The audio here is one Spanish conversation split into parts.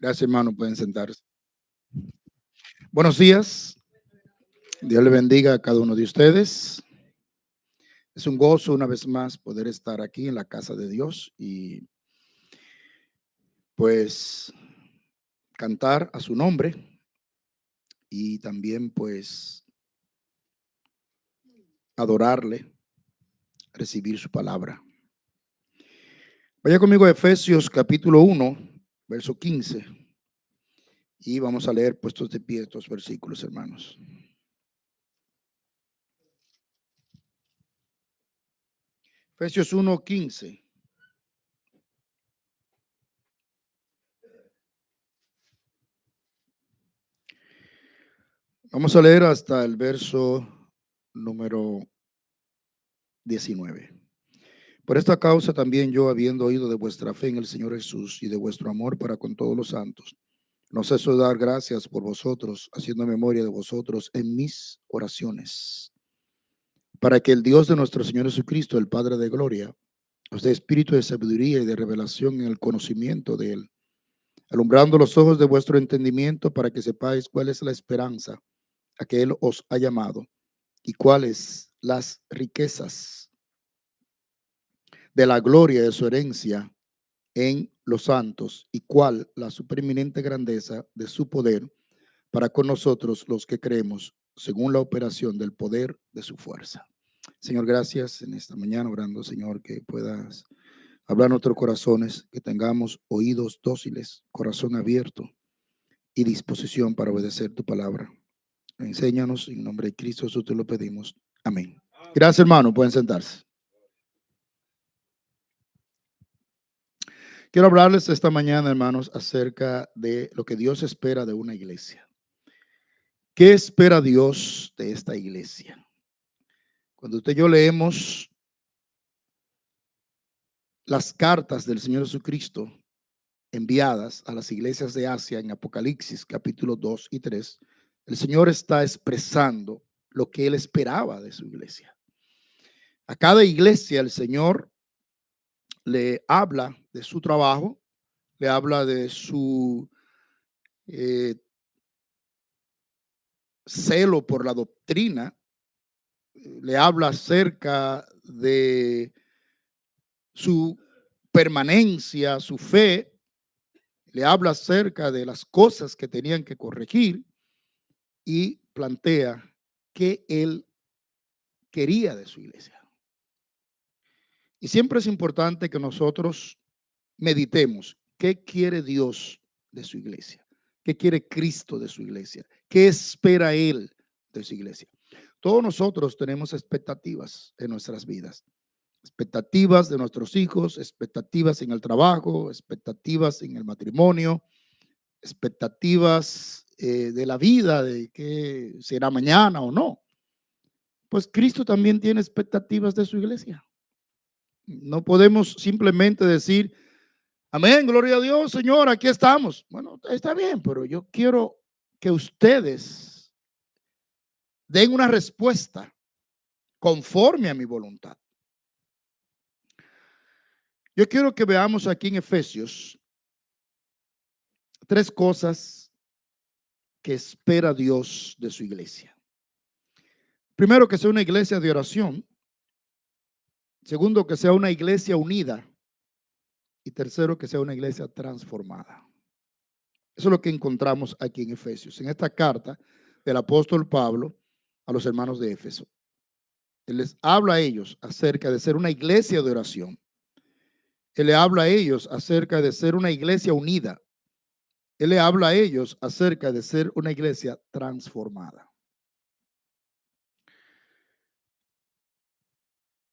Gracias, hermano. Pueden sentarse. Buenos días. Dios le bendiga a cada uno de ustedes. Es un gozo una vez más poder estar aquí en la casa de Dios y pues cantar a su nombre y también pues adorarle, recibir su palabra. Vaya conmigo a Efesios capítulo 1, verso 15 y vamos a leer puestos de pie estos versículos, hermanos. Efesios 1:15. Vamos a leer hasta el verso número 19. Por esta causa también yo, habiendo oído de vuestra fe en el Señor Jesús y de vuestro amor para con todos los santos, no ceso de dar gracias por vosotros, haciendo memoria de vosotros en mis oraciones, para que el Dios de nuestro Señor Jesucristo, el Padre de gloria, os dé espíritu de sabiduría y de revelación en el conocimiento de Él, alumbrando los ojos de vuestro entendimiento para que sepáis cuál es la esperanza a que Él os ha llamado y cuáles las riquezas de la gloria de su herencia en los santos y cuál la supereminente grandeza de su poder para con nosotros los que creemos según la operación del poder de su fuerza. Señor, gracias en esta mañana orando, Señor, que puedas hablar en nuestros corazones, que tengamos oídos dóciles, corazón abierto y disposición para obedecer tu palabra. Enséñanos en nombre de Cristo, Jesús te lo pedimos. Amén. Gracias, hermano. Pueden sentarse. Quiero hablarles esta mañana, hermanos, acerca de lo que Dios espera de una iglesia. ¿Qué espera Dios de esta iglesia? Cuando usted y yo leemos las cartas del Señor Jesucristo enviadas a las iglesias de Asia en Apocalipsis capítulo 2 y 3, el Señor está expresando lo que Él esperaba de su iglesia. A cada iglesia el Señor le habla de su trabajo, le habla de su celo por la doctrina, le habla acerca de su permanencia, su fe, le habla acerca de las cosas que tenían que corregir y plantea qué él quería de su iglesia. Y siempre es importante que nosotros meditemos qué quiere Dios de su iglesia, qué quiere Cristo de su iglesia, qué espera Él de su iglesia. Todos nosotros tenemos expectativas en nuestras vidas, expectativas de nuestros hijos, expectativas en el trabajo, expectativas en el matrimonio, expectativas de la vida, de qué será mañana o no. Pues Cristo también tiene expectativas de su iglesia. No podemos simplemente decir, amén, gloria a Dios, Señor, aquí estamos. Bueno, está bien, pero yo quiero que ustedes den una respuesta conforme a mi voluntad. Yo quiero que veamos aquí en Efesios tres cosas que espera Dios de su iglesia. Primero, que sea una iglesia de oración. Segundo, que sea una iglesia unida. Y tercero, que sea una iglesia transformada. Eso es lo que encontramos aquí en Efesios, en esta carta del apóstol Pablo a los hermanos de Éfeso. Él les habla a ellos acerca de ser una iglesia de oración. Él le habla a ellos acerca de ser una iglesia unida. Él le habla a ellos acerca de ser una iglesia transformada.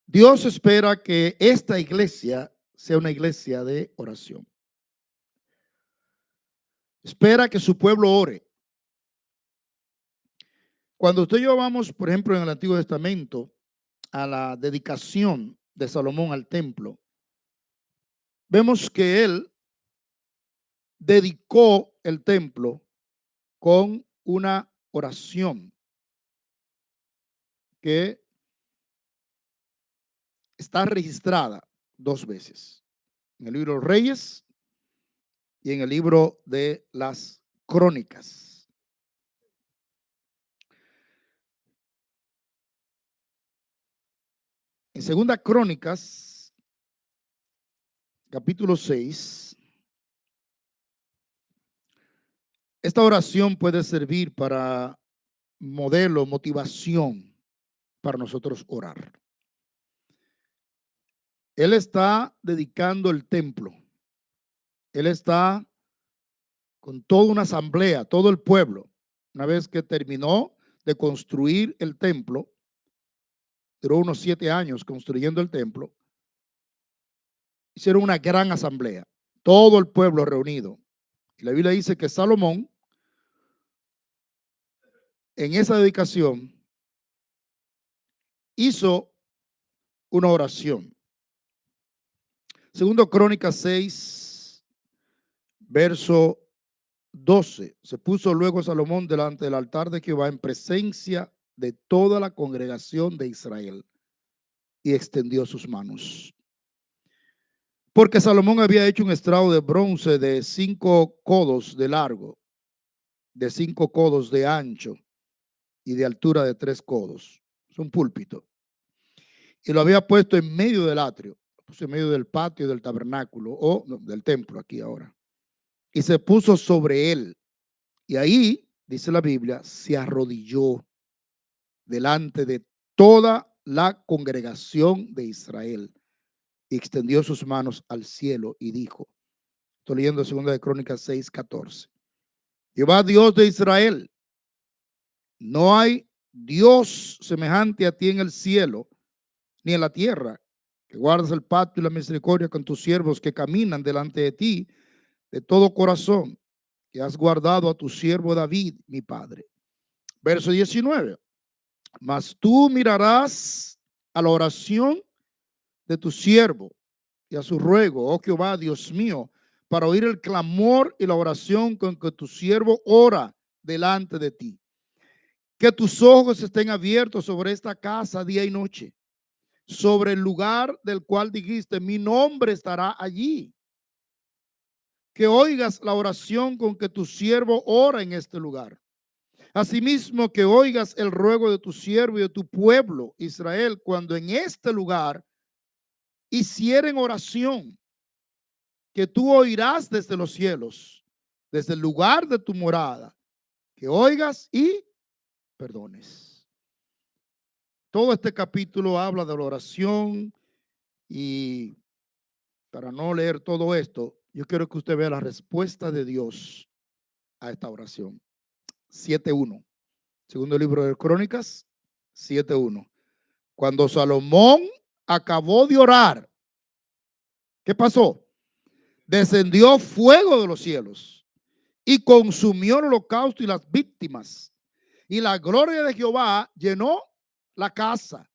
Dios espera que esta iglesia sea una iglesia de oración. Espera que su pueblo ore. Cuando usted y yo vamos, por ejemplo, en el Antiguo Testamento, a la dedicación de Salomón al templo, vemos que él dedicó el templo con una oración que está registrada dos veces. En el libro de Reyes y en el libro de las Crónicas. En Segunda Crónicas, capítulo 6, esta oración puede servir para modelo, motivación para nosotros orar. Él está dedicando el templo. Él está con toda una asamblea, todo el pueblo. Una vez que terminó de construir el templo, duró unos 7 años construyendo el templo, hicieron una gran asamblea, todo el pueblo reunido. Y la Biblia dice que Salomón, en esa dedicación, hizo una oración. Segundo Crónicas 6, verso 12. Se puso luego Salomón delante del altar de Jehová en presencia de toda la congregación de Israel y extendió sus manos. Porque Salomón había hecho un estrado de bronce de 5 codos de largo, de 5 codos de ancho y de altura de 3 codos. Es un púlpito. Y lo había puesto en medio del atrio, en medio del patio del tabernáculo o no, del templo aquí ahora. Y se puso sobre él. Y ahí, dice la Biblia, se arrodilló delante de toda la congregación de Israel y extendió sus manos al cielo y dijo, estoy leyendo 2 Crónicas 6:14, Jehová Dios de Israel, no hay Dios semejante a ti en el cielo ni en la tierra, que guardas el pacto y la misericordia con tus siervos que caminan delante de ti de todo corazón, que has guardado a tu siervo David, mi padre. Verso 19. Mas tú mirarás a la oración de tu siervo y a su ruego, oh Jehová, Dios mío, para oír el clamor y la oración con que tu siervo ora delante de ti. Que tus ojos estén abiertos sobre esta casa día y noche, sobre el lugar del cual dijiste, mi nombre estará allí. Que oigas la oración con que tu siervo ora en este lugar. Asimismo, que oigas el ruego de tu siervo y de tu pueblo, Israel, cuando en este lugar hicieren oración, que tú oirás desde los cielos, desde el lugar de tu morada, que oigas y perdones. Todo este capítulo habla de la oración y para no leer todo esto, yo quiero que usted vea la respuesta de Dios a esta oración. 7:1. Segundo libro de Crónicas, 7:1. Cuando Salomón acabó de orar, ¿qué pasó? Descendió fuego de los cielos y consumió el holocausto y las víctimas. Y la gloria de Jehová llenó la casa.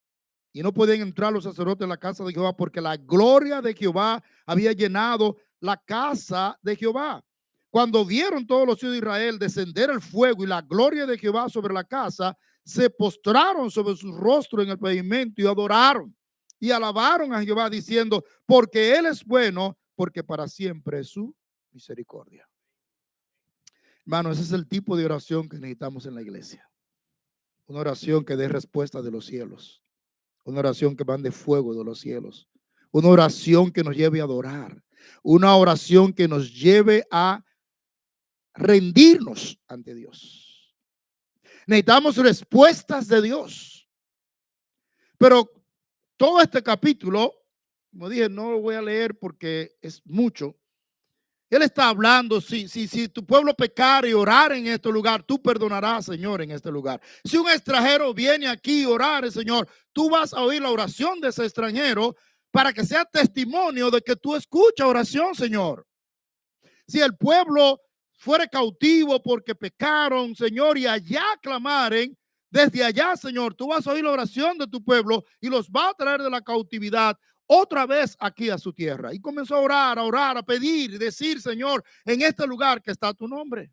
Y no podían entrar los sacerdotes en la casa de Jehová porque la gloria de Jehová había llenado la casa de Jehová. Cuando vieron todos los hijos de Israel descender el fuego y la gloria de Jehová sobre la casa, se postraron sobre su rostro en el pavimento y adoraron y alabaron a Jehová diciendo, porque Él es bueno, porque para siempre es su misericordia. Hermano, ese es el tipo de oración que necesitamos en la iglesia. Una oración que dé respuesta de los cielos. Una oración que mande fuego de los cielos. Una oración que nos lleve a adorar. Una oración que nos lleve a rendirnos ante Dios. Necesitamos respuestas de Dios. Pero todo este capítulo, como dije, no lo voy a leer porque es mucho. Él está hablando, si tu pueblo pecar y orar en este lugar, tú perdonarás, Señor, en este lugar. Si un extranjero viene aquí a orar, Señor, tú vas a oír la oración de ese extranjero para que sea testimonio de que tú escuchas oración, Señor. Si el pueblo fuere cautivo porque pecaron, Señor, y allá clamaren, desde allá, Señor, tú vas a oír la oración de tu pueblo y los va a traer de la cautividad otra vez aquí a su tierra. Y comenzó a orar, a pedir y decir, Señor, en este lugar que está tu nombre.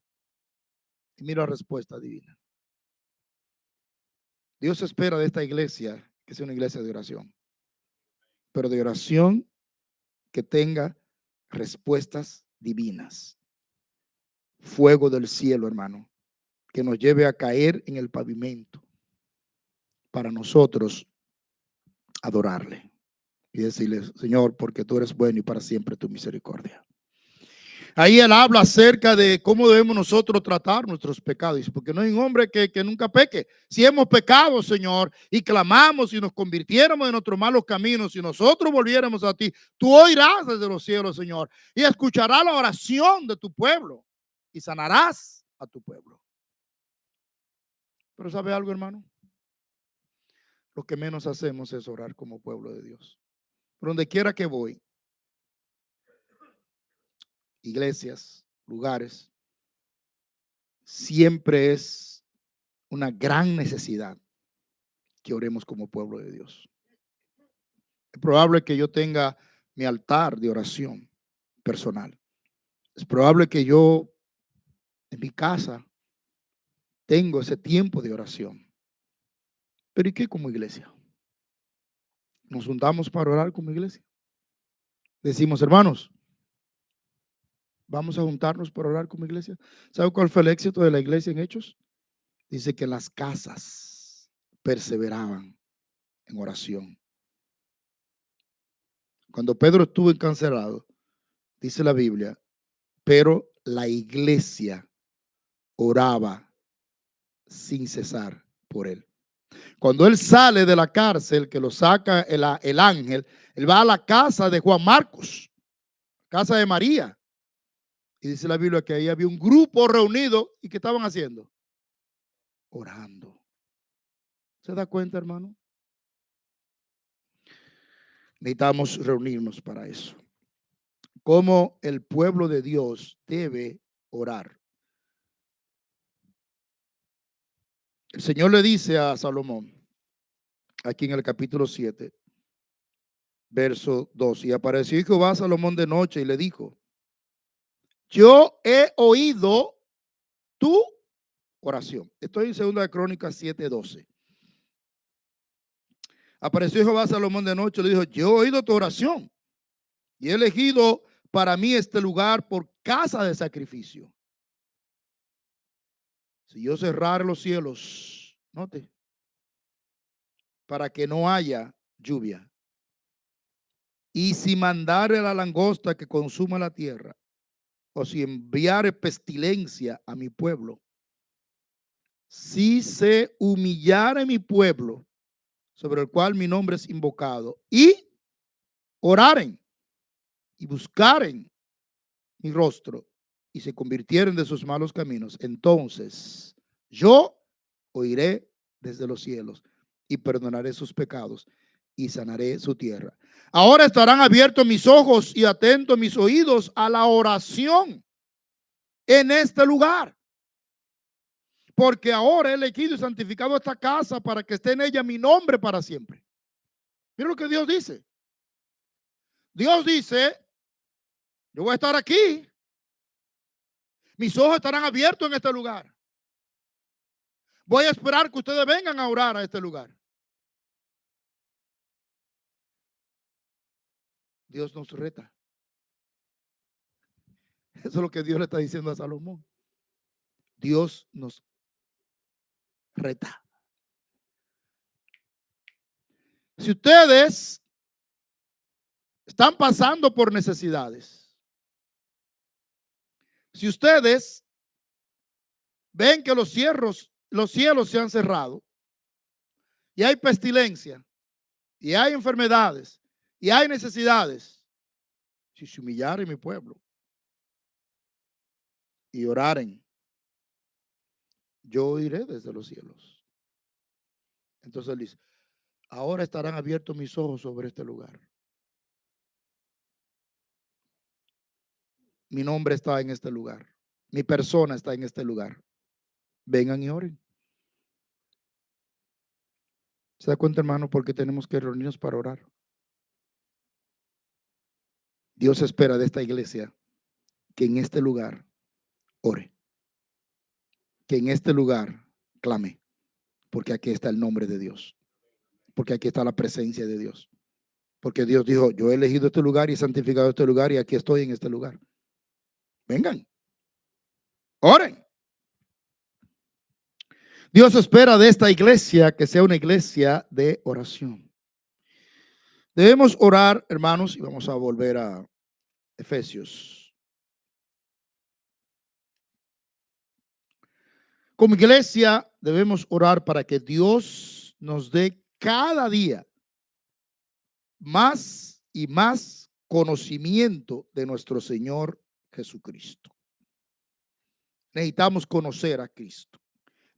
Y mira la respuesta divina. Dios espera de esta iglesia que sea una iglesia de oración, pero de oración que tenga respuestas divinas. fuego del cielo, hermano, que nos lleve a caer en el pavimento para nosotros adorarle y decirle, Señor, porque tú eres bueno y para siempre tu misericordia. Ahí él habla acerca de cómo debemos nosotros tratar nuestros pecados, porque no hay un hombre que nunca peque. Si hemos pecado, Señor, y clamamos y nos convirtiéramos en nuestros malos caminos, si nosotros volviéramos a ti, tú oirás desde los cielos, Señor, y escucharás la oración de tu pueblo y sanarás a tu pueblo. Pero ¿sabe algo, hermano? Lo que menos hacemos es orar como pueblo de Dios. Por donde quiera que voy, iglesias, lugares, siempre es una gran necesidad que oremos como pueblo de Dios. Es probable que yo tenga mi altar de oración personal. Es probable que yo en mi casa tengo ese tiempo de oración. Pero ¿y qué como iglesia? Nos juntamos para orar como iglesia. Decimos, hermanos, vamos a juntarnos para orar como iglesia. ¿Sabe cuál fue el éxito de la iglesia en Hechos? Dice que las casas perseveraban en oración. Cuando Pedro estuvo encarcelado, dice la Biblia, pero la iglesia oraba sin cesar por él. Cuando él sale de la cárcel, que lo saca el ángel, él va a la casa de Juan Marcos, casa de María. Y dice la Biblia que ahí había un grupo reunido y ¿qué estaban haciendo? Orando. ¿Se da cuenta, hermano? Necesitamos reunirnos para eso. Cómo el pueblo de Dios debe orar. El Señor le dice a Salomón, aquí en el capítulo 7, verso 2, y apareció Jehová a Salomón de noche y le dijo, yo he oído tu oración. Estoy en segunda de Crónicas 7:12. Apareció Jehová a Salomón de noche y le dijo, yo he oído tu oración y he elegido para mí este lugar por casa de sacrificio. Si yo cerrare los cielos, note, para que no haya lluvia, y si mandare la langosta que consuma la tierra, o si enviare pestilencia a mi pueblo, si se humillare mi pueblo, sobre el cual mi nombre es invocado, y oraren y buscaren mi rostro y se convirtieren de sus malos caminos, entonces yo oiré desde los cielos y perdonaré sus pecados y sanaré su tierra. Ahora estarán abiertos mis ojos y atentos mis oídos a la oración en este lugar. Porque ahora he elegido y santificado esta casa para que esté en ella mi nombre para siempre. Mira lo que Dios dice. Dios dice, yo voy a estar aquí. Mis ojos estarán abiertos en este lugar. Voy a esperar que ustedes vengan a orar a este lugar. Dios nos reta. Eso es lo que Dios le está diciendo a Salomón. Dios nos reta. Si ustedes están pasando por necesidades, si ustedes ven que los cielos se han cerrado y hay pestilencia y hay enfermedades y hay necesidades, si se humillare mi pueblo y oraren, yo iré desde los cielos. Entonces él dice, ahora estarán abiertos mis ojos sobre este lugar. Mi nombre está en este lugar. Mi persona está en este lugar. Vengan y oren. ¿Se da cuenta, hermano, por qué tenemos que reunirnos para orar? Dios espera de esta iglesia que en este lugar ore. Que en este lugar clame. Porque aquí está el nombre de Dios. Porque aquí está la presencia de Dios. Porque Dios dijo, yo he elegido este lugar y he santificado este lugar y aquí estoy en este lugar. Vengan. Oren. Dios espera de esta iglesia que sea una iglesia de oración. Debemos orar, hermanos, y vamos a volver a Efesios. Como iglesia debemos orar para que Dios nos dé cada día más y más conocimiento de nuestro Señor Jesucristo. Necesitamos conocer a Cristo.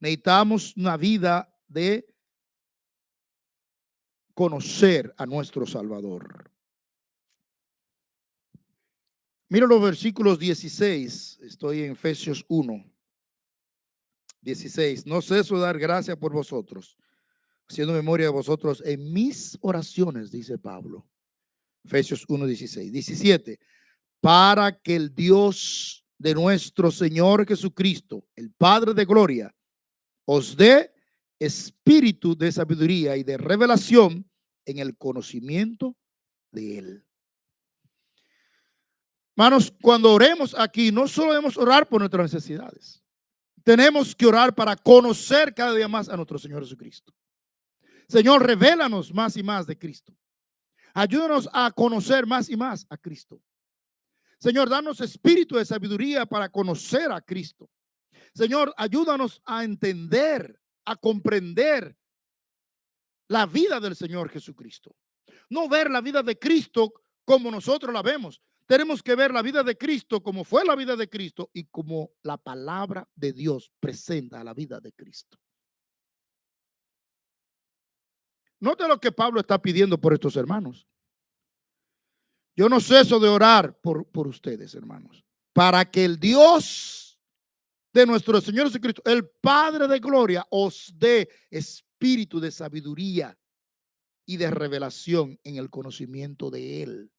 Necesitamos una vida de conocer a nuestro Salvador. Mira los versículos 16. Estoy en Efesios 1. 16. No ceso de dar gracias por vosotros, haciendo memoria de vosotros en mis oraciones, dice Pablo. Efesios 1, 16. 17. Para que el Dios de nuestro Señor Jesucristo, el Padre de gloria, os dé espíritu de sabiduría y de revelación en el conocimiento de Él. Hermanos, cuando oremos aquí, no solo debemos orar por nuestras necesidades. Tenemos que orar para conocer cada día más a nuestro Señor Jesucristo. Señor, revélanos más y más de Cristo. Ayúdanos a conocer más y más a Cristo. Señor, danos espíritu de sabiduría para conocer a Cristo. Señor, ayúdanos a entender, a comprender la vida del Señor Jesucristo. No ver la vida de Cristo como nosotros la vemos. Tenemos que ver la vida de Cristo como fue la vida de Cristo y como la palabra de Dios presenta la vida de Cristo. Note lo que Pablo está pidiendo por estos hermanos. Yo no ceso de orar por ustedes, hermanos, para que el Dios de nuestro Señor Jesucristo, el Padre de gloria, os dé espíritu de sabiduría y de revelación en el conocimiento de Él.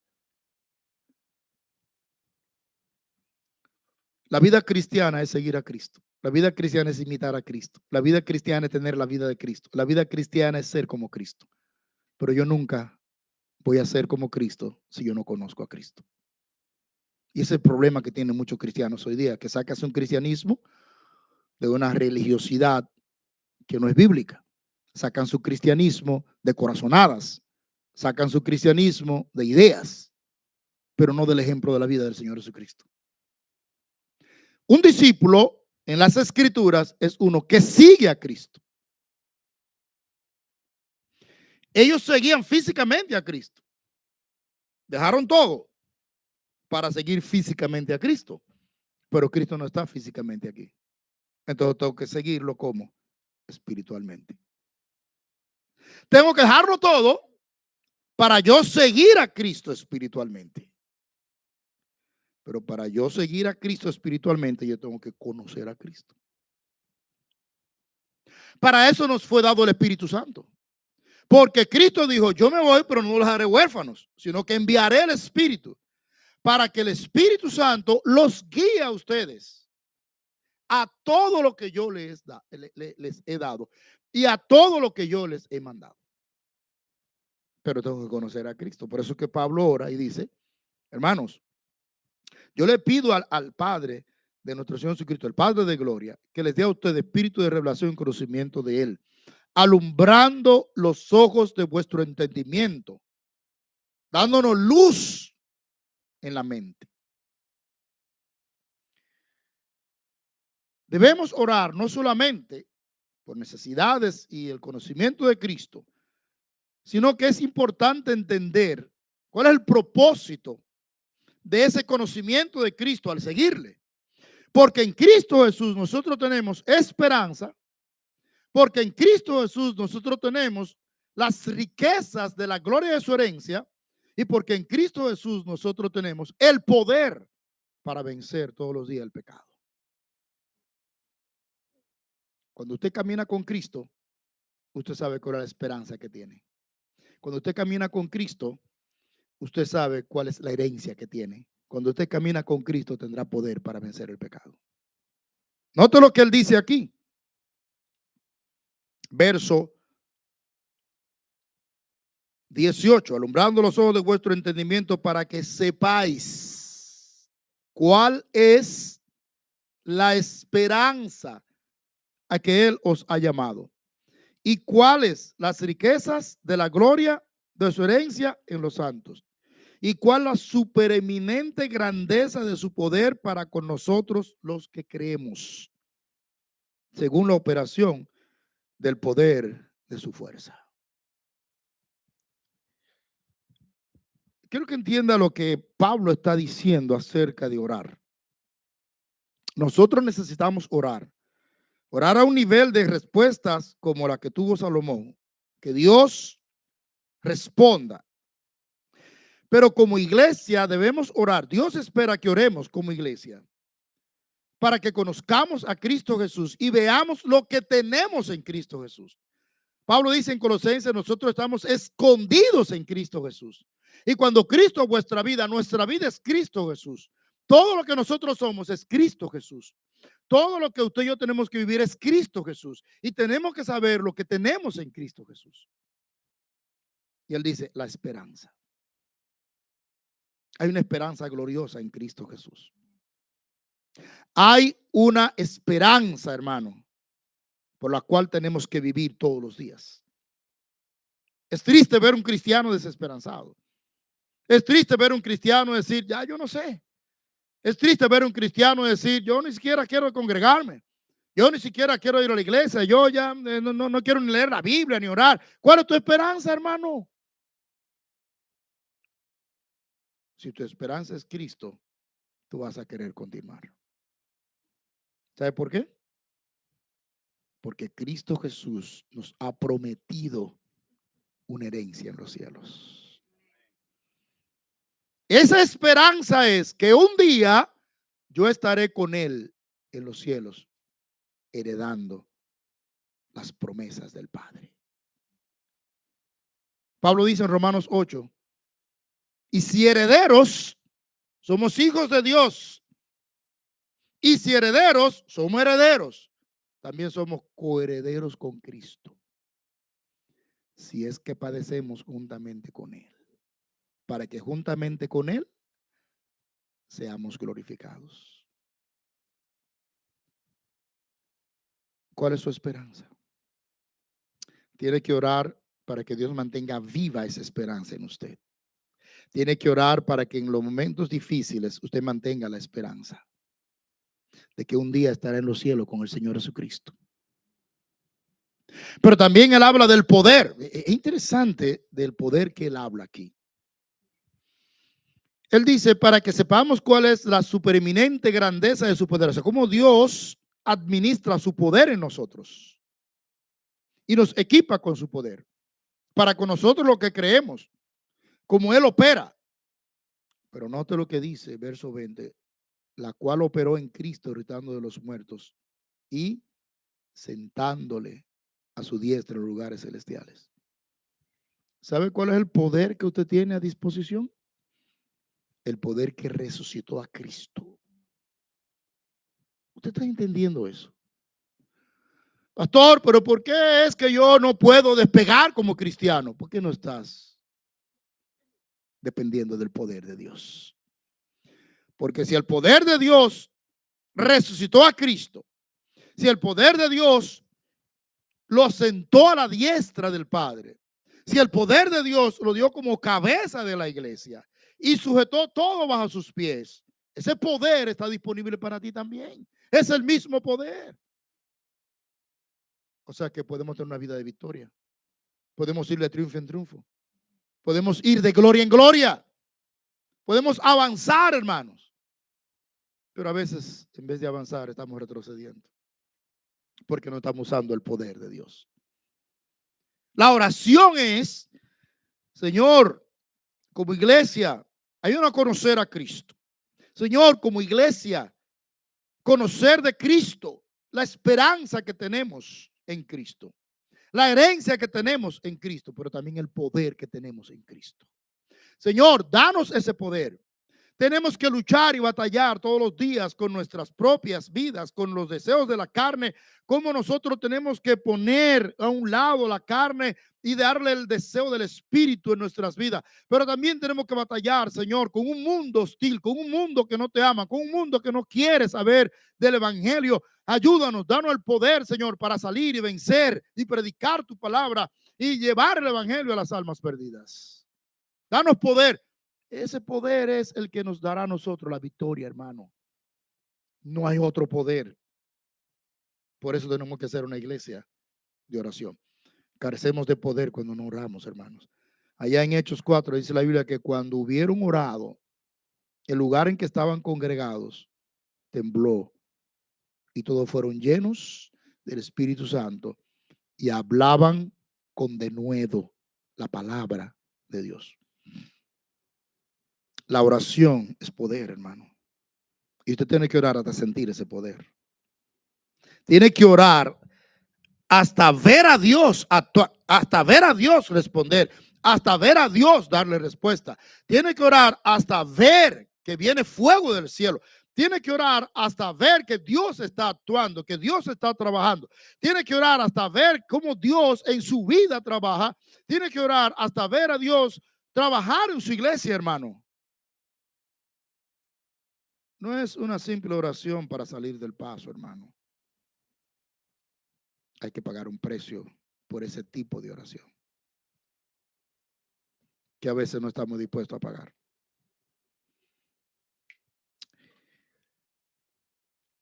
La vida cristiana es seguir a Cristo. La vida cristiana es imitar a Cristo. La vida cristiana es tener la vida de Cristo. La vida cristiana es ser como Cristo. Pero yo nunca voy a ser como Cristo si yo no conozco a Cristo. Y ese es el problema que tienen muchos cristianos hoy día, que sacas un cristianismo de una religiosidad que no es bíblica. Sacan su cristianismo de corazonadas. Sacan su cristianismo de ideas, pero no del ejemplo de la vida del Señor Jesucristo. Un discípulo en las Escrituras es uno que sigue a Cristo. Ellos seguían físicamente a Cristo. Dejaron todo para seguir físicamente a Cristo. Pero Cristo no está físicamente aquí. Entonces tengo que seguirlo como espiritualmente. Tengo que dejarlo todo para yo seguir a Cristo espiritualmente. Pero para yo seguir a Cristo espiritualmente, yo tengo que conocer a Cristo. Para eso nos fue dado el Espíritu Santo. Porque Cristo dijo, yo me voy, pero no los haré huérfanos, sino que enviaré el Espíritu para que el Espíritu Santo los guíe a ustedes a todo lo que yo les he dado y a todo lo que yo les he mandado. Pero tengo que conocer a Cristo. Por eso es que Pablo ora y dice, hermanos, yo le pido al Padre de nuestro Señor Jesucristo, el Padre de gloria, que les dé a ustedes espíritu de revelación y conocimiento de Él, alumbrando los ojos de vuestro entendimiento, dándonos luz en la mente. Debemos orar no solamente por necesidades y el conocimiento de Cristo, sino que es importante entender cuál es el propósito de ese conocimiento de Cristo al seguirle. Porque en Cristo Jesús nosotros tenemos esperanza, porque en Cristo Jesús nosotros tenemos las riquezas de la gloria de su herencia, y porque en Cristo Jesús nosotros tenemos el poder para vencer todos los días el pecado. Cuando usted camina con Cristo, usted sabe cuál es la esperanza que tiene. Cuando usted camina con Cristo, usted sabe cuál es la herencia que tiene. Cuando usted camina con Cristo, tendrá poder para vencer el pecado. Note lo que él dice aquí. Verso 18. Alumbrando los ojos de vuestro entendimiento para que sepáis cuál es la esperanza a que Él os ha llamado. ¿Y cuáles las riquezas de la gloria de su herencia en los santos? ¿Y cuál la supereminente grandeza de su poder para con nosotros los que creemos, según la operación del poder de su fuerza? Quiero que entienda lo que Pablo está diciendo acerca de orar. Nosotros necesitamos orar. Orar a un nivel de respuestas como la que tuvo Salomón. Que Dios responda. Pero como iglesia debemos orar. Dios espera que oremos como iglesia para que conozcamos a Cristo Jesús y veamos lo que tenemos en Cristo Jesús. Pablo dice en Colosenses, nosotros estamos escondidos en Cristo Jesús. Y cuando Cristo es vuestra vida, nuestra vida es Cristo Jesús. Todo lo que nosotros somos es Cristo Jesús. Todo lo que usted y yo tenemos que vivir es Cristo Jesús. Y tenemos que saber lo que tenemos en Cristo Jesús. Y él dice, la esperanza. Hay una esperanza gloriosa en Cristo Jesús. Hay una esperanza, hermano, por la cual tenemos que vivir todos los días. Es triste ver un cristiano desesperanzado. Es triste ver un cristiano decir, ya yo no sé. Es triste ver un cristiano decir, yo ni siquiera quiero congregarme. Yo ni siquiera quiero ir a la iglesia. Yo ya no quiero ni leer la Biblia ni orar. ¿Cuál es tu esperanza, hermano? Si tu esperanza es Cristo, tú vas a querer continuar. ¿Sabe por qué? Porque Cristo Jesús nos ha prometido una herencia en los cielos. Esa esperanza es que un día yo estaré con Él en los cielos, heredando las promesas del Padre. Pablo dice en Romanos 8, y si herederos, somos hijos de Dios. Y si herederos, somos herederos. También somos coherederos con Cristo. Si es que padecemos juntamente con Él. Para que juntamente con Él seamos glorificados. ¿Cuál es su esperanza? Tiene que orar para que Dios mantenga viva esa esperanza en usted. Tiene que orar para que en los momentos difíciles usted mantenga la esperanza de que un día estará en los cielos con el Señor Jesucristo. Pero también él habla del poder. Es interesante del poder que él habla aquí. Él dice, para que sepamos cuál es la supereminente grandeza de su poder. O sea, cómo Dios administra su poder en nosotros. Y nos equipa con su poder. Para con nosotros lo que creemos. Como él opera. Pero note lo que dice, verso 20. La cual operó en Cristo, resucitando de los muertos y sentándole a su diestra en lugares celestiales. ¿Sabe cuál es el poder que usted tiene a disposición? El poder que resucitó a Cristo. ¿Usted está entendiendo eso? Pastor, pero ¿por qué es que yo no puedo despegar como cristiano? ¿Por qué no estás dependiendo del poder de Dios? Porque si el poder de Dios resucitó a Cristo, si el poder de Dios lo sentó a la diestra del Padre, si el poder de Dios lo dio como cabeza de la iglesia y sujetó todo bajo sus pies, ese poder está disponible para ti también. Es el mismo poder. O sea que podemos tener una vida de victoria. Podemos ir de triunfo en triunfo. Podemos ir de gloria en gloria. Podemos avanzar, hermanos. Pero a veces, en vez de avanzar, estamos retrocediendo. Porque no estamos usando el poder de Dios. La oración es, Señor, como iglesia, ayúdanos a conocer a Cristo. Señor, como iglesia, conocer de Cristo, la esperanza que tenemos en Cristo, la herencia que tenemos en Cristo, pero también el poder que tenemos en Cristo. Señor, danos ese poder. tenemos que luchar y batallar todos los días con nuestras propias vidas, con los deseos de la carne, cómo nosotros tenemos que poner a un lado la carne y darle el deseo del espíritu en nuestras vidas. Pero también tenemos que batallar, Señor, con un mundo hostil, con un mundo que no te ama, con un mundo que no quiere saber del evangelio. Ayúdanos, danos el poder, Señor, para salir y vencer y predicar tu palabra y llevar el evangelio a las almas perdidas. Danos poder. Ese poder es el que nos dará a nosotros la victoria, hermano. No hay otro poder. Por eso tenemos que ser una iglesia de oración. Carecemos de poder cuando no oramos, hermanos. Allá en Hechos 4 dice la Biblia que cuando hubieron orado, el lugar en que estaban congregados tembló y todos fueron llenos del Espíritu Santo y hablaban con denuedo la palabra de Dios. La oración es poder, hermano. Y usted tiene que orar hasta sentir ese poder. Tiene que orar hasta ver a Dios actuar, hasta ver a Dios responder, hasta ver a Dios darle respuesta. Tiene que orar hasta ver que viene fuego del cielo. Tiene que orar hasta ver que Dios está actuando, que Dios está trabajando. Tiene que orar hasta ver cómo Dios en su vida trabaja. Tiene que orar hasta ver a Dios trabajar en su iglesia, hermano. No es una simple oración para salir del paso, hermano. Hay que pagar un precio por ese tipo de oración que a veces no estamos dispuestos a pagar.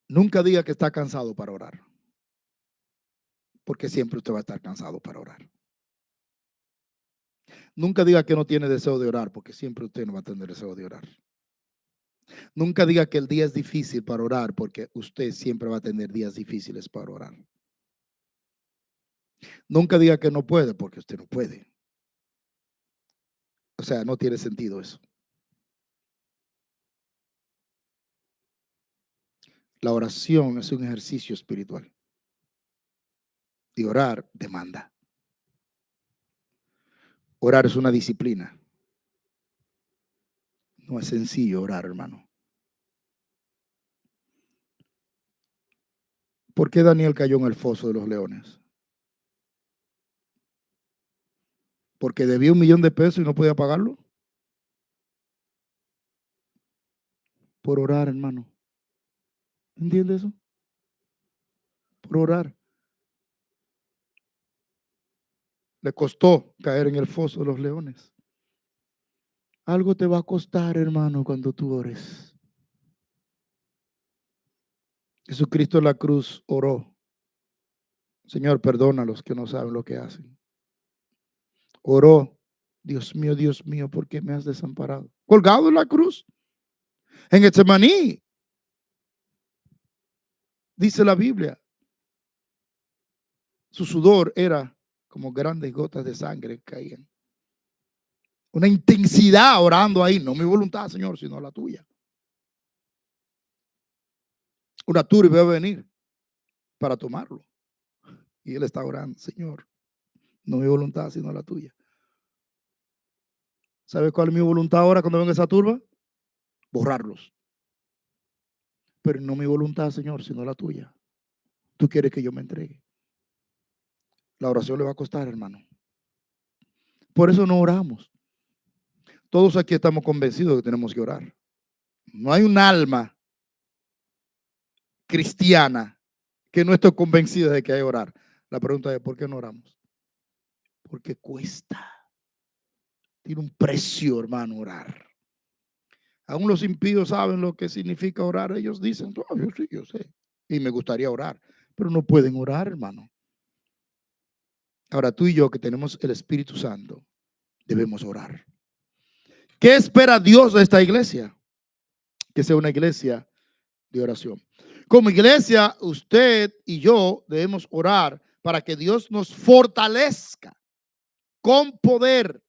Nunca diga que está cansado para orar, porque siempre usted va a estar cansado para orar. Nunca diga que no tiene deseo de orar, porque siempre usted no va a tener deseo de orar. Nunca diga que el día es difícil para orar, porque usted siempre va a tener días difíciles para orar. Nunca diga que no puede, porque usted no puede. O sea, no tiene sentido eso. La oración es un ejercicio espiritual y orar demanda. Orar es una disciplina. No es sencillo orar, hermano. ¿Por qué Daniel cayó en el foso de los leones? ¿Porque debía $1,000,000 y no podía pagarlo? Por orar, hermano. ¿Entiende eso? Por orar. Le costó caer en el foso de los leones. Algo te va a costar, hermano, cuando tú ores. Jesucristo en la cruz oró. Señor, perdona a los que no saben lo que hacen. Oró. Dios mío, ¿por qué me has desamparado? Colgado en la cruz. En Getsemaní, dice la Biblia, su sudor era como grandes gotas de sangre que caían. Una intensidad orando ahí, no mi voluntad, Señor, sino la tuya. Una turba iba a venir para tomarlo. Y él está orando, Señor, no mi voluntad, sino la tuya. ¿Sabe cuál es mi voluntad ahora cuando venga esa turba? Borrarlos. Pero no mi voluntad, Señor, sino la tuya. Tú quieres que yo me entregue. La oración le va a costar, hermano. Por eso no oramos. Todos aquí estamos convencidos de que tenemos que orar. No hay un alma cristiana que no esté convencida de que hay que orar. La pregunta es, ¿por qué no oramos? Porque cuesta. Tiene un precio, hermano, orar. Aún los impíos saben lo que significa orar. Ellos dicen, oh, yo sí, yo sé. Y me gustaría orar. Pero no pueden orar, hermano. Ahora tú y yo que tenemos el Espíritu Santo, debemos orar. ¿Qué espera Dios de esta iglesia? Que sea una iglesia de oración. Como iglesia, usted y yo debemos orar para que Dios nos fortalezca con poder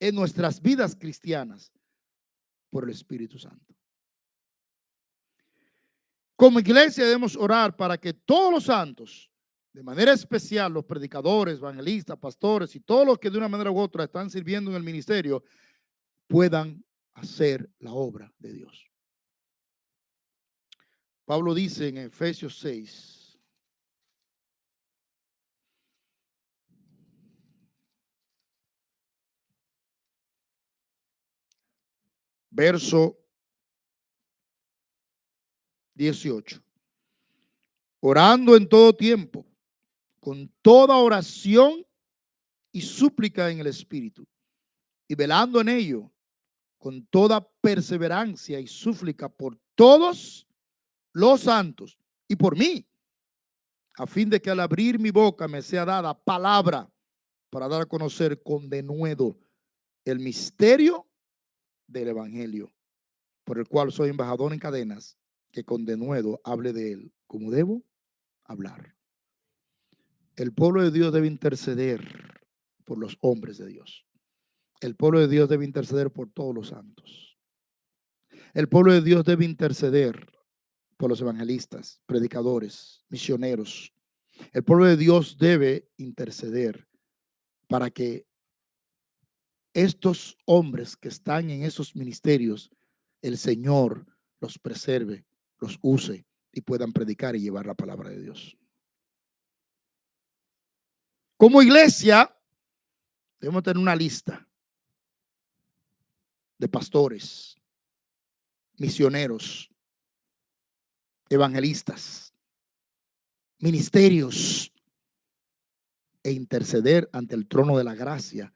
en nuestras vidas cristianas por el Espíritu Santo. Como iglesia debemos orar para que todos los santos, de manera especial los predicadores, evangelistas, pastores y todos los que de una manera u otra están sirviendo en el ministerio, puedan hacer la obra de Dios. Pablo dice en Efesios 6, verso 18. Orando en todo tiempo, con toda oración y súplica en el Espíritu, y velando en ello, con toda perseverancia y súplica por todos los santos y por mí, a fin de que al abrir mi boca me sea dada palabra para dar a conocer con denuedo el misterio del Evangelio, por el cual soy embajador en cadenas, que con denuedo hable de él como debo hablar. El pueblo de Dios debe interceder por los hombres de Dios. El pueblo de Dios debe interceder por todos los santos. El pueblo de Dios debe interceder por los evangelistas, predicadores, misioneros. El pueblo de Dios debe interceder para que estos hombres que están en esos ministerios, el Señor los preserve, los use y puedan predicar y llevar la palabra de Dios. Como iglesia, debemos tener una lista de pastores, misioneros, evangelistas, ministerios e interceder ante el trono de la gracia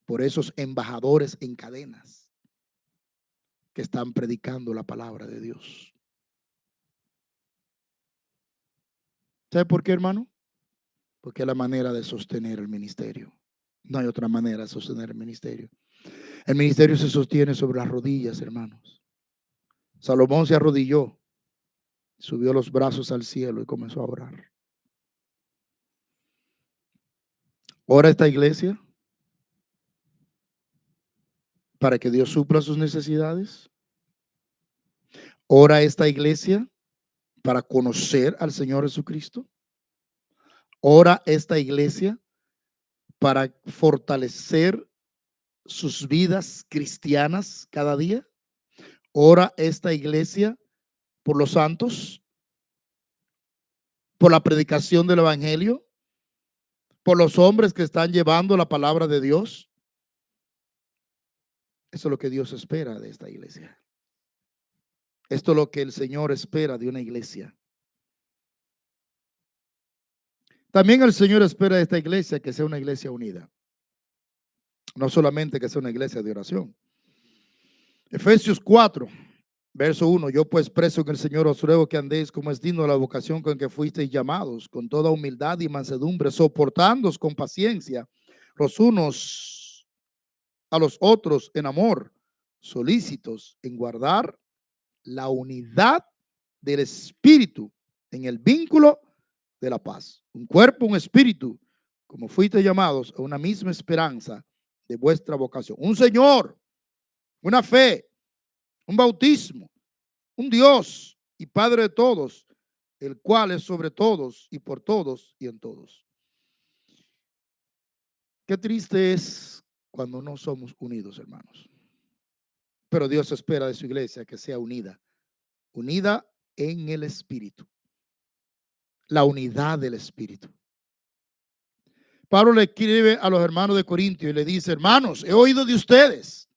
por esos embajadores en cadenas que están predicando la palabra de Dios. ¿Sabe por qué, hermano? Porque es la manera de sostener el ministerio. No hay otra manera de sostener el ministerio. El ministerio se sostiene sobre las rodillas, hermanos. Salomón se arrodilló, subió los brazos al cielo y comenzó a orar. Ora esta iglesia para que Dios supla sus necesidades. Ora esta iglesia para conocer al Señor Jesucristo. Ora esta iglesia para fortalecer sus vidas cristianas cada día. Ora esta iglesia por los santos, por la predicación del evangelio, por los hombres que están llevando la palabra de Dios. Eso es lo que Dios espera de esta iglesia. Esto es lo que el Señor espera de una iglesia. También el Señor espera de esta iglesia que sea una iglesia unida. No solamente que sea una iglesia de oración. Efesios 4, verso 1. Yo pues preso en el Señor os ruego que andéis como es digno de la vocación con que fuisteis llamados, con toda humildad y mansedumbre, soportándoos con paciencia los unos a los otros en amor, solícitos en guardar la unidad del Espíritu en el vínculo de la paz. Un cuerpo, un espíritu, como fuiste llamados a una misma esperanza de vuestra vocación. Un Señor, una fe, un bautismo, un Dios y Padre de todos, el cual es sobre todos y por todos y en todos. Qué triste es cuando no somos unidos, hermanos. Pero Dios espera de su iglesia que sea unida, unida en el Espíritu. La unidad del Espíritu. Pablo le escribe a los hermanos de Corintios y le dice: hermanos, he oído de ustedes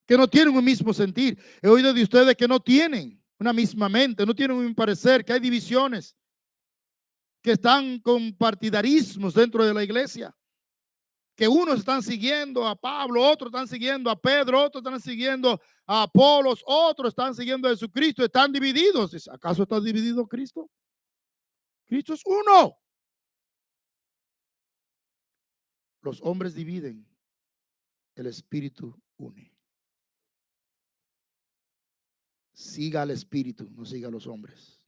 que no tienen un mismo sentir. He oído de ustedes que no tienen una misma mente, no tienen un mismo parecer, que hay divisiones, que están con partidarismos dentro de la iglesia, que unos están siguiendo a Pablo, otros están siguiendo a Pedro, otros están siguiendo a Apolos, otros están siguiendo a Jesucristo, están divididos. ¿Acaso está dividido Cristo? Cristo es uno. Los hombres dividen, el Espíritu une. Siga al Espíritu, no siga a los hombres.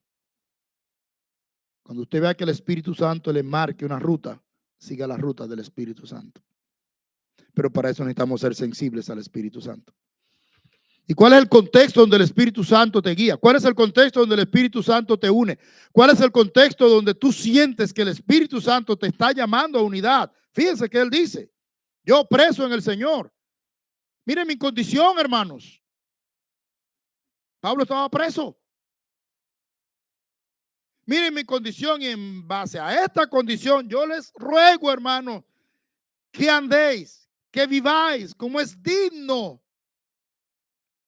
Cuando usted vea que el Espíritu Santo le marque una ruta, siga la ruta del Espíritu Santo. Pero para eso necesitamos ser sensibles al Espíritu Santo. ¿Y cuál es el contexto donde el Espíritu Santo te guía? ¿Cuál es el contexto donde el Espíritu Santo te une? ¿Cuál es el contexto donde tú sientes que el Espíritu Santo te está llamando a unidad? Fíjense que él dice: yo preso en el Señor. Miren mi condición, hermanos. Pablo estaba preso. Miren mi condición y en base a esta condición yo les ruego, hermanos, que andéis, que viváis como es digno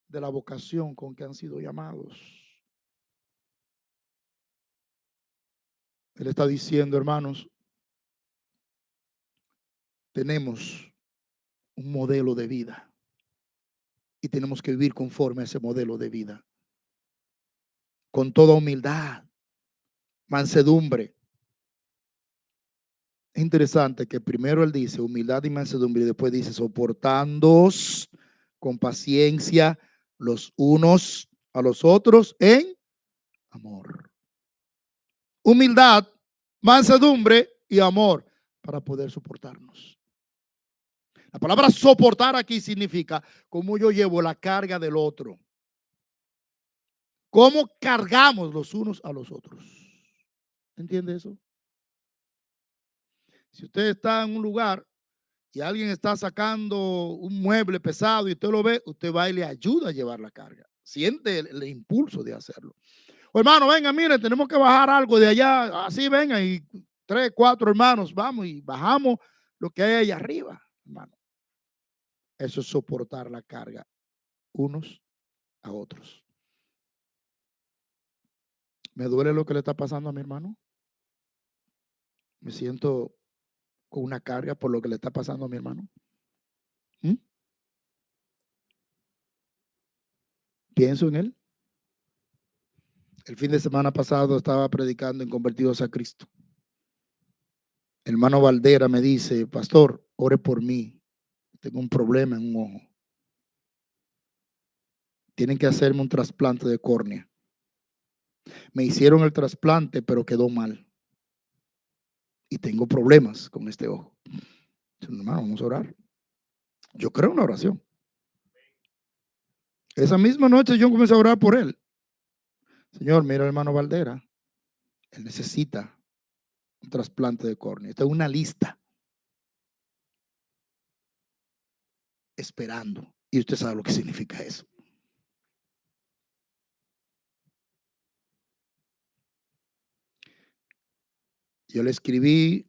de la vocación con que han sido llamados. Él está diciendo, hermanos, tenemos un modelo de vida y tenemos que vivir conforme a ese modelo de vida, con toda humildad, mansedumbre. Es interesante que primero él dice humildad y mansedumbre y después dice soportándoos con paciencia los unos a los otros en amor. Humildad, mansedumbre y amor para poder soportarnos. La palabra soportar aquí significa cómo yo llevo la carga del otro. Cómo cargamos los unos a los otros. ¿Entiende eso? Si usted está en un lugar y alguien está sacando un mueble pesado y usted lo ve, usted va y le ayuda a llevar la carga. Siente el impulso de hacerlo. O hermano, venga, mire, tenemos que bajar algo de allá. Así venga y 3, 4 hermanos, vamos y bajamos lo que hay allá arriba, hermano. Eso es soportar la carga unos a otros. ¿Me duele lo que le está pasando a mi hermano? Me siento con una carga por lo que le está pasando a mi hermano. Pienso en él. El fin de semana pasado estaba predicando en Convertidos a Cristo. El hermano Valdera me dice, pastor, ore por mí. Tengo un problema en un ojo. Tienen que hacerme un trasplante de córnea. Me hicieron el trasplante, pero quedó mal. Y tengo problemas con este ojo. Hermano, vamos a orar. Yo creo en una oración. Esa misma noche yo comencé a orar por él. Señor, mira al hermano Valdera. Él necesita un trasplante de córnea. Esta es una lista. Esperando. Y usted sabe lo que significa eso. Yo le escribí,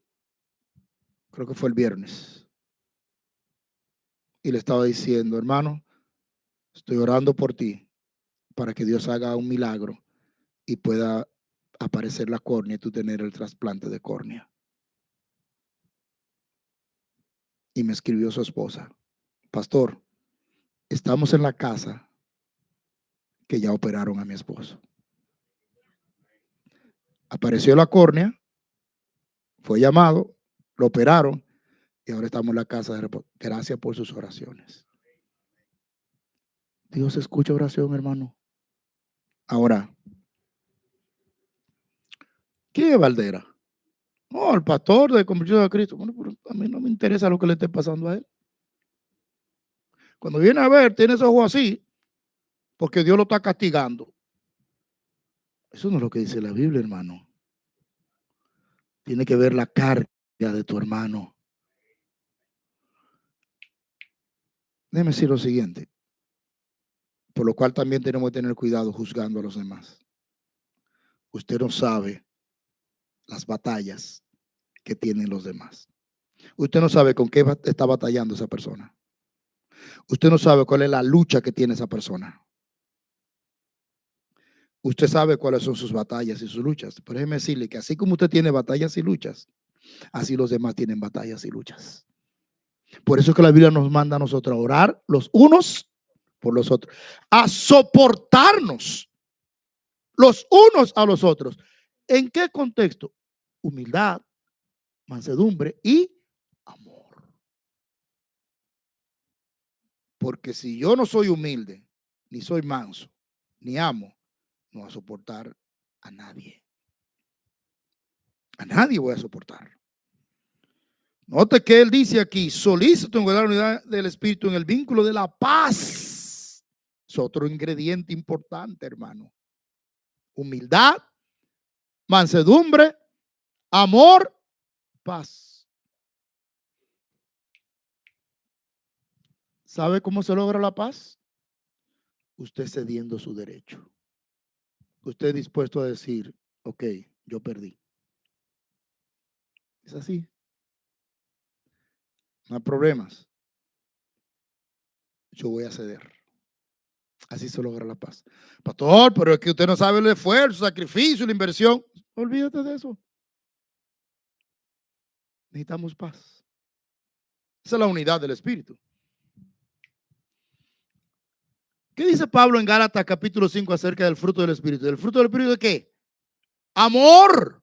creo que fue el viernes. Y le estaba diciendo, hermano, estoy orando por ti para que Dios haga un milagro y pueda aparecer la córnea y tú tener el trasplante de córnea. Y me escribió su esposa, pastor, estamos en la casa que ya operaron a mi esposo. Apareció la córnea, fue llamado, lo operaron y ahora estamos en la casa de reposo. Gracias por sus oraciones. Dios escucha oración, hermano. Ahora, ¿quién es Valdera? No, el pastor de Convertidos a Cristo. Bueno, pero a mí no me interesa lo que le esté pasando a él. Cuando viene a ver, tiene ese ojo así, porque Dios lo está castigando. Eso no es lo que dice la Biblia, hermano. Tiene que ver la carga de tu hermano. Déjeme decir lo siguiente, por lo cual también tenemos que tener cuidado juzgando a los demás. Usted no sabe las batallas que tienen los demás. Usted no sabe con qué está batallando esa persona. Usted no sabe cuál es la lucha que tiene esa persona. Usted sabe cuáles son sus batallas y sus luchas. Pero déjeme decirle que así como usted tiene batallas y luchas, así los demás tienen batallas y luchas. Por eso es que la Biblia nos manda a nosotros a orar los unos por los otros, a soportarnos los unos a los otros. ¿En qué contexto? Humildad, mansedumbre y amor. Porque si yo no soy humilde, ni soy manso, ni amo, no voy a soportar a nadie. A nadie voy a soportar. Note que él dice aquí, solícito en la unidad del Espíritu en el vínculo de la paz. Es otro ingrediente importante, hermano. Humildad, mansedumbre, amor, paz. ¿Sabe cómo se logra la paz? Usted cediendo su derecho. Usted dispuesto a decir, ok, yo perdí. Es así. No hay problemas. Yo voy a ceder. Así se logra la paz. Pastor, pero es que usted no sabe el esfuerzo, el sacrificio, la inversión. Olvídate de eso. Necesitamos paz. Esa es la unidad del Espíritu. ¿Qué dice Pablo en Gálatas capítulo 5 acerca del fruto del Espíritu? ¿El fruto del Espíritu de qué? Amor,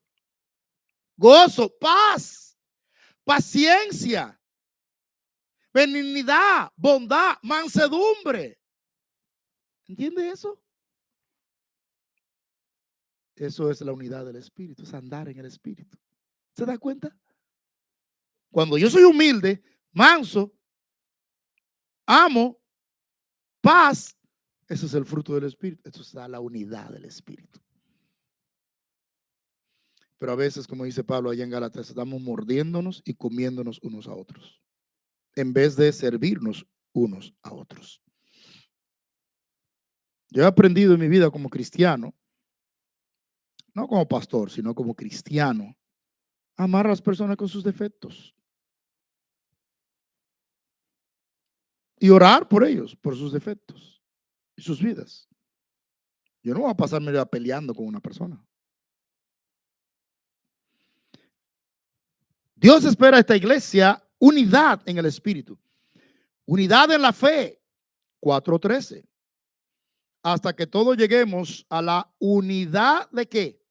gozo, paz, paciencia, benignidad, bondad, mansedumbre. ¿Entiende eso? Eso es la unidad del Espíritu, es andar en el Espíritu. ¿Se da cuenta? Cuando yo soy humilde, manso, amo, paz, eso es el fruto del Espíritu. Eso es la unidad del Espíritu. Pero a veces, como dice Pablo allá en Gálatas, estamos mordiéndonos y comiéndonos unos a otros, en vez de servirnos unos a otros. Yo he aprendido en mi vida como cristiano, no como pastor, sino como cristiano, a amar a las personas con sus defectos y orar por ellos, por sus defectos y sus vidas. Yo no voy a pasarme peleando con una persona. Dios espera a esta iglesia unidad en el Espíritu, unidad en la fe, 4:13. Hasta que todos lleguemos a la unidad de ¿qué?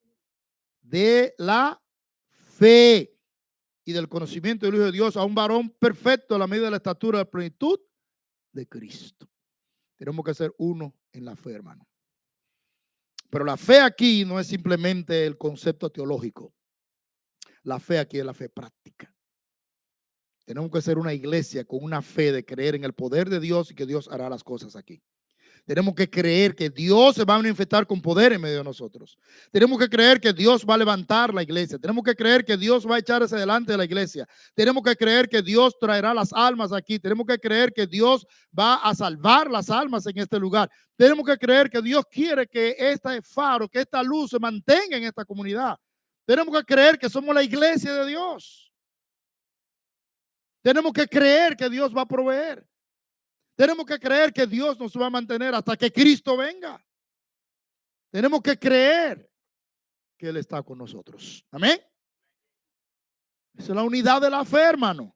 De la fe y del conocimiento del Hijo de Dios, a un varón perfecto a la medida de la estatura de la plenitud de Cristo. Tenemos que ser uno en la fe, hermano. Pero la fe aquí no es simplemente el concepto teológico. La fe aquí es la fe práctica. Tenemos que ser una iglesia con una fe de creer en el poder de Dios y que Dios hará las cosas aquí. Tenemos que creer que Dios se va a manifestar con poder en medio de nosotros. Tenemos que creer que Dios va a levantar la iglesia. Tenemos que creer que Dios va a echar hacia adelante de la iglesia. Tenemos que creer que Dios traerá las almas aquí. Tenemos que creer que Dios va a salvar las almas en este lugar. Tenemos que creer que Dios quiere que este faro, que esta luz se mantenga en esta comunidad. Tenemos que creer que somos la iglesia de Dios. Tenemos que creer que Dios va a proveer. Tenemos que creer que Dios nos va a mantener hasta que Cristo venga. Tenemos que creer que Él está con nosotros. Amén. Esa es la unidad de la fe, hermano.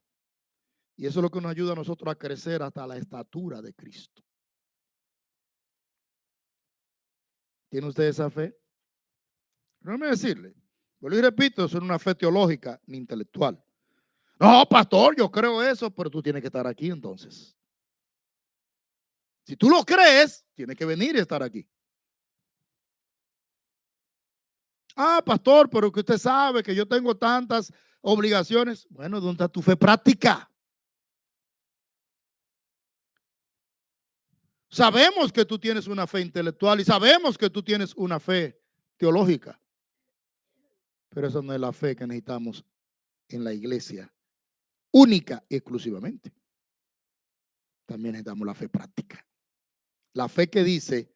Y eso es lo que nos ayuda a nosotros a crecer hasta la estatura de Cristo. ¿Tiene usted esa fe? Déjame decirle, yo le repito, eso no es una fe teológica ni intelectual. No, pastor, yo creo eso, pero tú tienes que estar aquí entonces. Si tú lo crees, tienes que venir y estar aquí. Ah, pastor, pero que usted sabe que yo tengo tantas obligaciones. Bueno, ¿dónde está tu fe práctica? Sabemos que tú tienes una fe intelectual y sabemos que tú tienes una fe teológica, pero esa no es la fe que necesitamos en la iglesia, única y exclusivamente. También necesitamos la fe práctica. La fe que dice,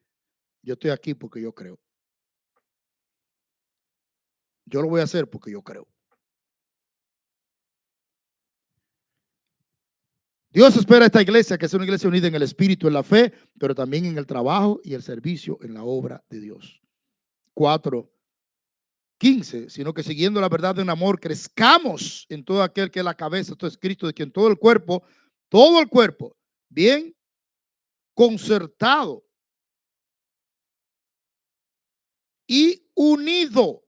yo estoy aquí porque yo creo. Yo lo voy a hacer porque yo creo. Dios espera a esta iglesia que sea una iglesia unida en el espíritu, en la fe, pero también en el trabajo y el servicio en la obra de Dios. 4:15, sino que siguiendo la verdad de un amor, crezcamos en todo aquel que es la cabeza, esto es Cristo, de quien todo el cuerpo, bien concertado y unido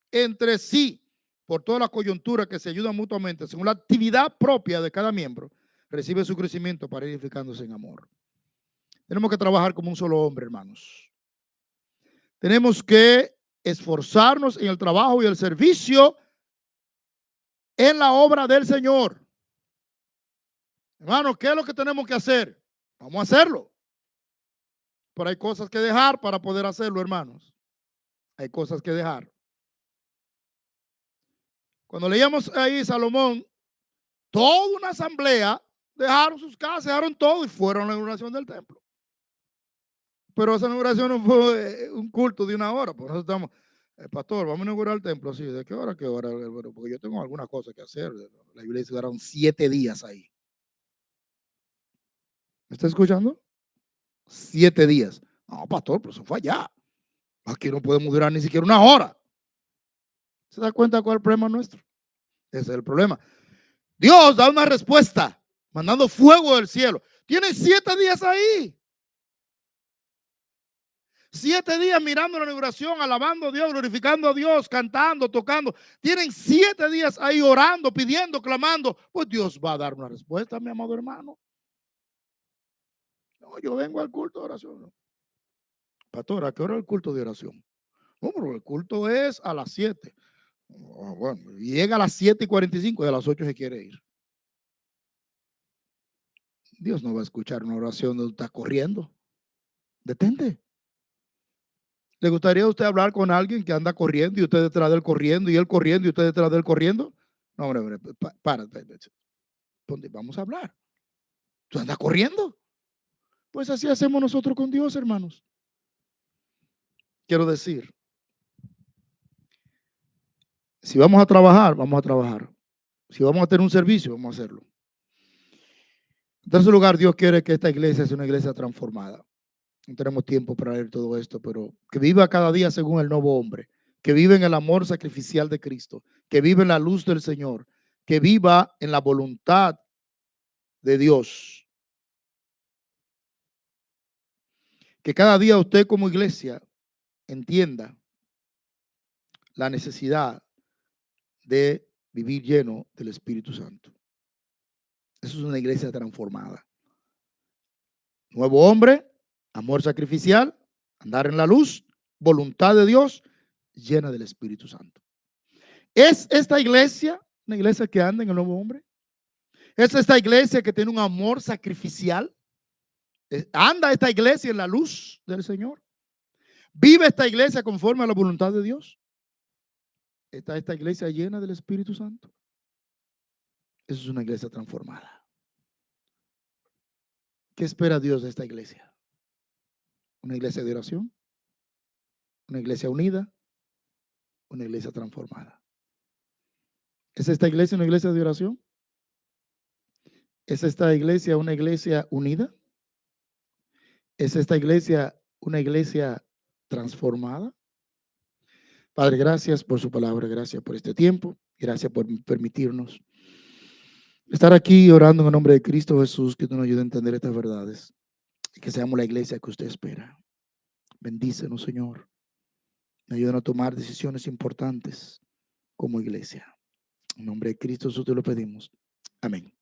entre sí por toda la coyuntura que se ayudan mutuamente, según la actividad propia de cada miembro, recibe su crecimiento para ir edificándose en amor. Tenemos que trabajar como un solo hombre, hermanos. Tenemos que esforzarnos en el trabajo y el servicio en la obra del Señor. Hermanos, ¿qué es lo que tenemos que hacer? Vamos a hacerlo. Pero hay cosas que dejar para poder hacerlo, hermanos. Hay cosas que dejar. Cuando leíamos ahí Salomón, toda una asamblea Dejaron sus casas, dejaron todo y fueron a la inauguración del templo. Pero esa inauguración no fue un culto de una hora. Por eso estamos, pastor, vamos a inaugurar el templo. Sí, ¿de qué hora a qué hora? Bueno, porque yo tengo algunas cosas que hacer. La iglesia duraron 7 días ahí. ¿Me está escuchando? 7 días. No, pastor, pero eso fue allá. Aquí no podemos durar ni siquiera una hora. ¿Se da cuenta cuál es el problema nuestro? Ese es el problema. Dios da una respuesta, mandando fuego del cielo. Tienen 7 días ahí. 7 días mirando la inauguración, alabando a Dios, glorificando a Dios, cantando, tocando. Tienen 7 días ahí orando, pidiendo, clamando. Pues Dios va a dar una respuesta, mi amado hermano. No, yo vengo al culto de oración. No. Pastor, ¿a qué hora es el culto de oración? No, pero el culto es a las 7. Oh, bueno, llega a las 7:45 y a las 8 se quiere ir. Dios no va a escuchar una oración donde está corriendo. Detente. ¿Le gustaría a usted hablar con alguien que anda corriendo y usted detrás de él corriendo y él corriendo y usted detrás de él corriendo? No, hombre, para, vamos a hablar. ¿Tú andas corriendo? Pues así hacemos nosotros con Dios, hermanos. Quiero decir, si vamos a trabajar, vamos a trabajar. Si vamos a tener un servicio, vamos a hacerlo. En tercer lugar, Dios quiere que esta iglesia sea una iglesia transformada. No tenemos tiempo para leer todo esto, pero que viva cada día según el nuevo hombre, que vive en el amor sacrificial de Cristo, que vive en la luz del Señor, que viva en la voluntad de Dios. Que cada día usted como iglesia entienda la necesidad de vivir lleno del Espíritu Santo. Eso es una iglesia transformada. Nuevo hombre, amor sacrificial, andar en la luz, voluntad de Dios, llena del Espíritu Santo. ¿Es esta iglesia una iglesia que anda en el nuevo hombre? ¿Es esta iglesia que tiene un amor sacrificial? ¿Anda esta iglesia en la luz del Señor? ¿Vive esta iglesia conforme a la voluntad de Dios? ¿Está esta iglesia llena del Espíritu Santo? Eso es una iglesia transformada. ¿Qué espera Dios de esta iglesia? ¿Una iglesia de oración? ¿Una iglesia unida? ¿Una iglesia transformada? ¿Es esta iglesia una iglesia de oración? ¿Es esta iglesia una iglesia unida? ¿Es esta iglesia una iglesia transformada? Padre, gracias por su palabra, gracias por este tiempo, gracias por permitirnos estar aquí orando en el nombre de Cristo Jesús, que tú nos ayude a entender estas verdades y que seamos la iglesia que usted espera. Bendícenos, Señor. Ayúdanos a tomar decisiones importantes como iglesia. En nombre de Cristo Jesús te lo pedimos. Amén.